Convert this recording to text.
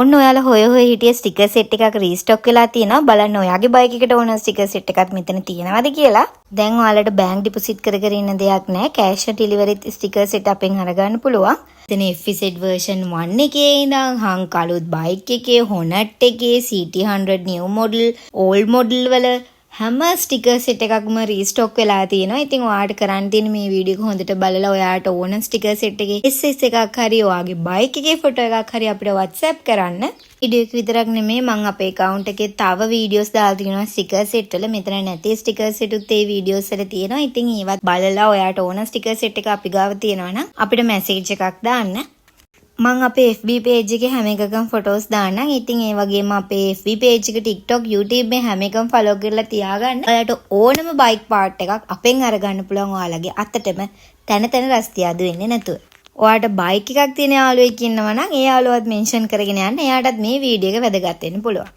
ඔන්න ඔයාලා හොය හිටිය ස්ටිකර් සෙට් එකක් රීස්ටොක් වෙලා තියෙනවා. බලන්න ඔයාගේ බයික් එකට ඕන ස්ටිකර් සෙට් එකක් මෙතන තියෙනවද කියලා. දැන් ඔයාලට බැංක් ඩිපොසිට් කර ඉන්න දෙයක් නැහැ. Cash on delivery sticker set අපෙන් අරගන්න පුළුවන්. එතන FZ version 1 එකේ ඉඳන් හං කලුත් බයික් එකේ හොනට් එකේ CT100 new model old model වල හැම ස්ටිකර් සෙට් එකක්ම රීස්ටොක් වෙලා තියෙනවා. ඉතින් ඔයාට කරන්න තියෙන මේ වීඩියෝ එක හොඳට බලලා ඔයාට ඕන ස්ටිකර් සෙට් එකේ SS එකක් හරි ඔයාගේ බයික් එකේ ෆොටෝ එකක් හරි අපිට WhatsApp කරන්න. වීඩියෝ එක විතරක් නෙමෙයි මම අපේ account එකේ තව වීඩියෝස් දාලා තියෙනවා ස්ටිකර් සෙට් වල. මෙතන නැති ස්ටිකර් සෙට් උත් ඒ වීඩියෝස් වල තියෙනවා. ඉතින් ඒවත් බලලා ඔයාට ඕන ස්ටිකර් සෙට් එක අපි ගාව තියෙනවා නම් අපිට මැසේජ් එකක් දාන්න. මම අපේ FB page එකේ හැම එකකම ෆොටෝස් දාන්නම්. ඉතින් ඒ වගේම අපේ FB page එක TikTok YouTube මේ හැම එකම follow කරලා තියාගන්න. ඔයාලට ඕනම bike part එකක් අපෙන් අරගන්න පුළුවන් ඔයාලගේ අතටම තැන රස්තියාදු වෙන්නේ නැතුව. ඔයාට bike එකක් තියෙන යාළුවෙක් ඉන්නවා නම් ඒ යාළුවත් mention කරගෙන යන්න. එයාටත් මේ වීඩියෝ එක වැදගත් වෙන්න පුළුවන්.